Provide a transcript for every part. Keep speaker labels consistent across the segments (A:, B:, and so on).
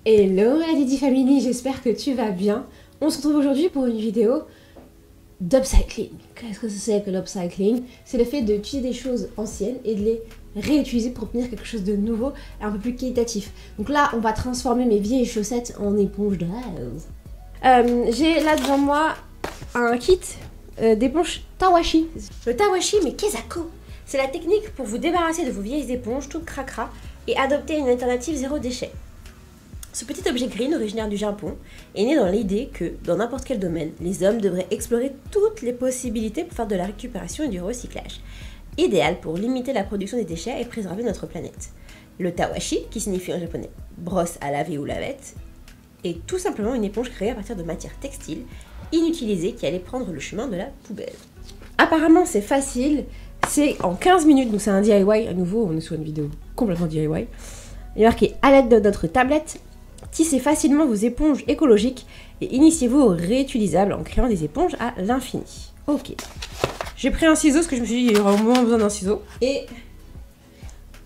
A: Hello la Didi Family, j'espère que tu vas bien. On se retrouve aujourd'hui pour une vidéo d'upcycling. Qu'est-ce que c'est que l'upcycling? C'est le fait d'utiliser des choses anciennes et de les réutiliser pour obtenir quelque chose de nouveau et un peu plus qualitatif. Donc là, on va transformer mes vieilles chaussettes en éponge de rose. J'ai là devant moi un kit d'éponge Tawashi. Le Tawashi, mais qu'est-ce que c'est la technique pour vous débarrasser de vos vieilles éponges toutes cracra et adopter une alternative zéro déchet. Ce petit objet green originaire du Japon est né dans l'idée que, dans n'importe quel domaine, les hommes devraient explorer toutes les possibilités pour faire de la récupération et du recyclage. Idéal pour limiter la production des déchets et préserver notre planète. Le tawashi, qui signifie en japonais brosse à laver ou lavette, est tout simplement une éponge créée à partir de matières textiles inutilisées qui allaient prendre le chemin de la poubelle. Apparemment c'est facile, c'est en 15 minutes, donc c'est un DIY, à nouveau on est sur une vidéo complètement DIY. Il est marqué à l'aide de notre tablette. Tissez facilement vos éponges écologiques et initiez-vous au réutilisable en créant des éponges à l'infini. Ok. J'ai pris un ciseau parce que je me suis dit qu'il y aura au moins besoin d'un ciseau. Et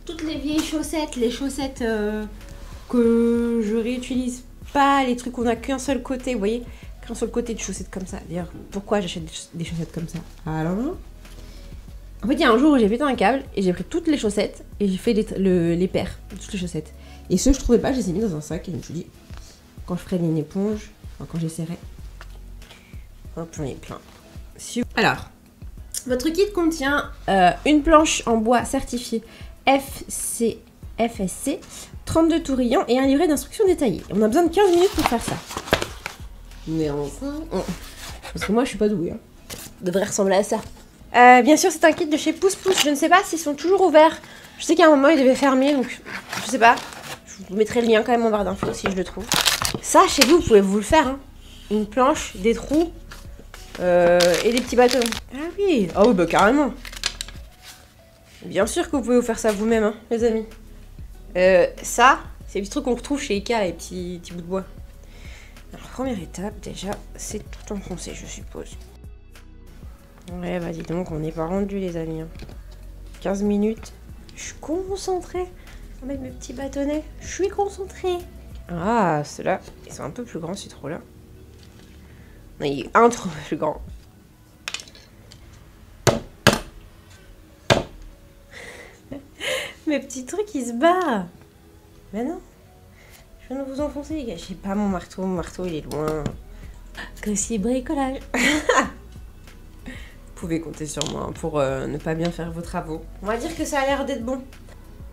A: toutes les vieilles chaussettes, les chaussettes que je réutilise pas, les trucs qu'on a qu'un seul côté, vous voyez, qu'un seul côté de chaussettes comme ça. D'ailleurs, pourquoi j'achète des chaussettes comme ça? Alors, en fait, il y a un jour où j'ai pété un câble et j'ai pris toutes les chaussettes et j'ai fait les paires de toutes les chaussettes. Et ceux que je trouvais pas, je les ai mis dans un sac et je me suis dit, quand je ferai une éponge, enfin quand j'essaierai, hop, j'en ai plein. Alors, votre kit contient une planche en bois certifiée FSC, 32 tourillons et un livret d'instructions détaillé. On a besoin de 15 minutes pour faire ça. Mais enfin, parce que moi je suis pas douée. Hein. Ça devrait ressembler à ça. Bien sûr, c'est un kit de chez Pouce Pouce. Je ne sais pas s'ils sont toujours ouverts. Je sais qu'à un moment ils devaient fermer, donc je sais pas. Je vous mettrai le lien quand même en barre d'infos si je le trouve. Ça, chez vous, vous pouvez vous le faire. Hein. Une planche, des trous et des petits bâtons. Ah oui, bah carrément. Bien sûr que vous pouvez vous faire ça vous-même, hein, les amis. Ça, c'est les petits trucs qu'on retrouve chez Ikea, les petits bouts de bois. Alors, première étape, déjà, c'est tout enfoncé, je suppose. Ouais, bah dis donc, on n'est pas rendu, les amis. Hein. 15 minutes. Je suis concentrée. On va mettre mes petits bâtonnets. Je suis concentrée. Ah, ceux-là, ils sont un peu plus grands, ces trous-là. Non, il est un trou plus grand. Mes petits trucs, ils se barrent. Mais non. Je viens de vous enfoncer, les gars. J'ai pas mon marteau, il est loin. Que si bricolage. Vous pouvez compter sur moi pour ne pas bien faire vos travaux. On va dire que ça a l'air d'être bon.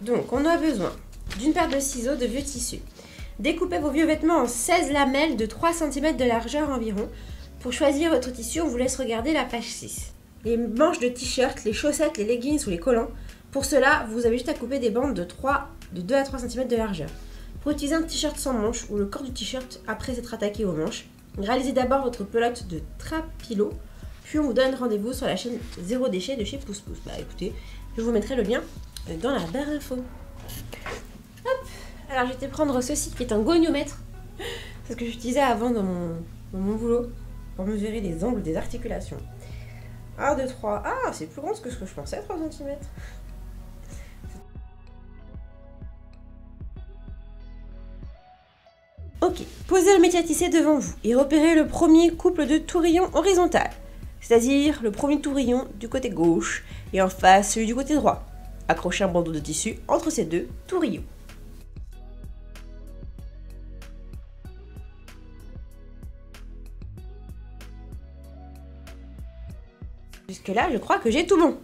A: Donc, on a besoin d'une paire de ciseaux de vieux tissu. Découpez vos vieux vêtements en 16 lamelles de 3 cm de largeur environ. Pour choisir votre tissu, on vous laisse regarder la page 6. Les manches de t-shirt, les chaussettes, les leggings ou les collants. Pour cela, vous avez juste à couper des bandes de 2 à 3 cm de largeur. Pour utiliser un t-shirt sans manches ou le corps du t-shirt après s'être attaqué aux manches, réalisez d'abord votre pelote de trapilo, puis on vous donne rendez-vous sur la chaîne Zéro Déchet de chez Pouce Pouce. Bah écoutez, je vous mettrai le lien dans la barre info. Hop. Alors j'ai été prendre ceci qui est un goniomètre. C'est ce que j'utilisais avant dans mon boulot pour mesurer les angles des articulations. 1, 2, 3. Ah, c'est plus grand que ce que je pensais, 3 cm. Ok, posez le métier à tisser devant vous et repérez le premier couple de tourillons horizontal, c'est-à-dire le premier tourillon du côté gauche et en face celui du côté droit. Accrochez un bandeau de tissu entre ces deux tourillons. Jusque-là, je crois que j'ai tout bon.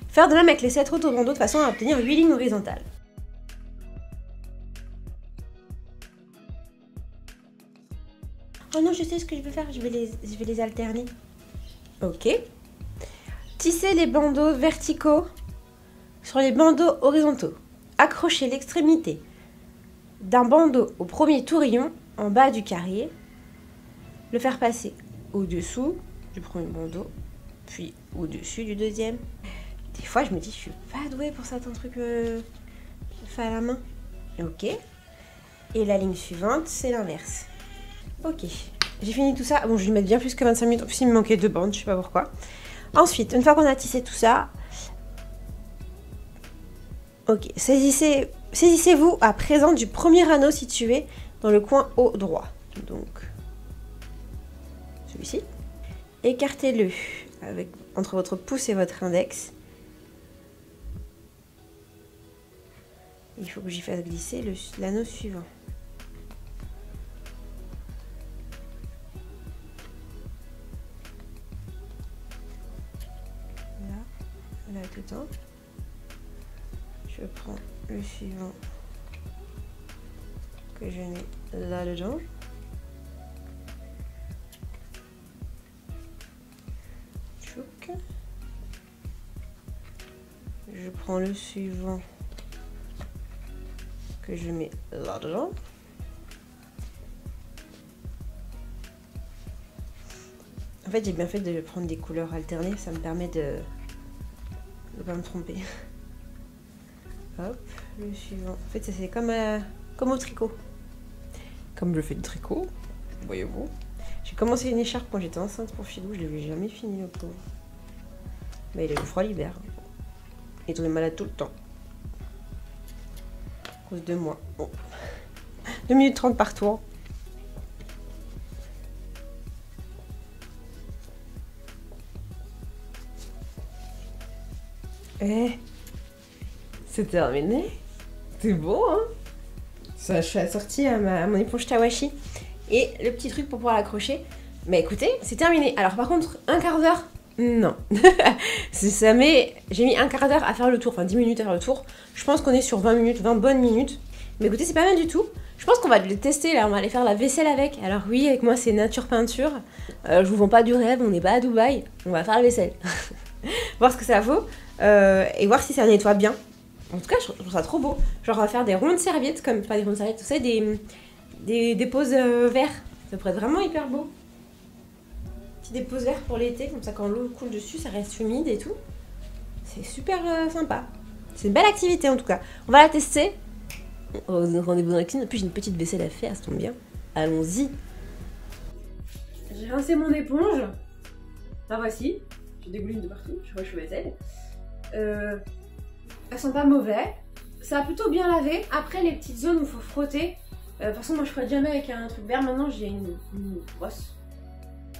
A: Faire de même avec les 7 autres bandeaux de façon à obtenir 8 lignes horizontales. Oh non, je sais ce que je vais faire, je vais les alterner. Ok. Tissez les bandeaux verticaux sur les bandeaux horizontaux. Accrochez l'extrémité d'un bandeau au premier tourillon en bas du carré. Le faire passer au-dessous du premier bandeau, puis au-dessus du deuxième. Des fois, je me dis, je suis pas douée pour certains trucs fait à la main. Ok. Et la ligne suivante, c'est l'inverse. Ok. J'ai fini tout ça. Bon, je vais mettre bien plus que 25 minutes. En plus, il me manquait 2 bandes, je sais pas pourquoi. Ensuite, une fois qu'on a tissé tout ça, Ok, saisissez-vous à présent du premier anneau situé dans le coin haut droit. Donc, celui-ci. Écartez-le entre votre pouce et votre index. Il faut que j'y fasse glisser l'anneau suivant. Là dedans. Je prends le suivant que je mets là dedans. Tchouk. Je prends le suivant que je mets là dedans. En fait, j'ai bien fait de prendre des couleurs alternées, ça me permet de ne pas me tromper. Hop, le suivant. En fait, ça c'est comme au tricot. Comme je fais du tricot, voyez-vous. J'ai commencé une écharpe quand j'étais enceinte pour Philou, je l'avais jamais fini le pauvre. Mais il a eu froid l'hiver. Il tombait malade tout le temps. À cause de moi. Bon. 2 minutes 30 par tour. C'est terminé. C'est beau, hein? Ça, je suis assortie à mon éponge Tawashi. Et le petit truc pour pouvoir l'accrocher. Mais écoutez, c'est terminé. Alors par contre, un quart d'heure, non. J'ai mis un quart d'heure à faire le tour, enfin 10 minutes à faire le tour. Je pense qu'on est sur 20 minutes, 20 bonnes minutes. Mais écoutez, c'est pas mal du tout. Je pense qu'on va le tester, là, on va aller faire la vaisselle avec. Alors oui, avec moi, c'est nature peinture. Je vous vends pas du rêve, on n'est pas à Dubaï. On va faire la vaisselle. Voir ce que ça vaut. Et voir si ça nettoie bien. En tout cas, je trouve ça trop beau. Genre, on va faire des rondes serviettes, comme pas des rondes serviettes, vous savez, des poses verts. Ça pourrait être vraiment hyper beau. Petit dépose verts pour l'été, comme ça quand l'eau coule dessus, ça reste humide et tout. C'est super sympa. C'est une belle activité en tout cas. On va la tester. Rendez-vous dans la cuisine. En plus, j'ai une petite vaisselle à faire, ça tombe bien. Allons-y. J'ai rincé mon éponge. La voici. J'ai des gouline de partout. Je suis vaisselle. Elles sont pas mauvais. Ça a plutôt bien lavé. Après, les petites zones où il faut frotter. De toute façon, moi je ferai jamais avec un truc vert. Maintenant, j'ai une brosse.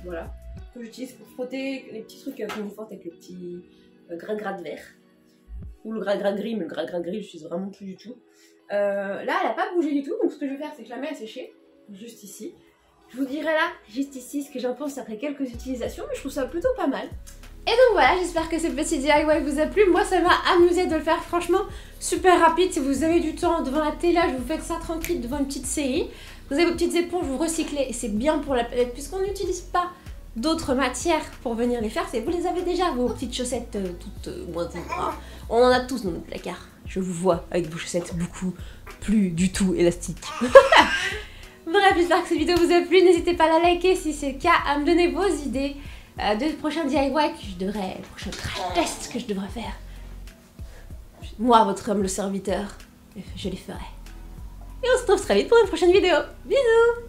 A: Voilà. Que j'utilise pour frotter les petits trucs qu'on frotte avec le petit gras de vert. Ou le gras gris, mais le gras gris, je l'utilise vraiment plus du tout. Là, elle n'a pas bougé du tout. Donc, ce que je vais faire, c'est que je la mets à sécher. Juste ici. Je vous dirai là, juste ici, ce que j'en pense après quelques utilisations. Mais je trouve ça plutôt pas mal. Et donc voilà, j'espère que ce petit DIY vous a plu. Moi, ça m'a amusé de le faire, franchement, super rapide. Si vous avez du temps devant la télé, je vous fais ça tranquille devant une petite série. Vous avez vos petites éponges, vous recyclez, et c'est bien pour la planète, puisqu'on n'utilise pas d'autres matières pour venir les faire. Vous les avez déjà, vos petites chaussettes toutes moins on en a tous dans notre placard. Je vous vois avec vos chaussettes beaucoup plus du tout élastiques. Bref, j'espère que cette vidéo vous a plu. N'hésitez pas à la liker si c'est le cas, à me donner vos idées de prochains DIY prochain crash test que je devrais faire. Moi, votre homme, le serviteur, je les ferai. Et on se retrouve très vite pour une prochaine vidéo. Bisous!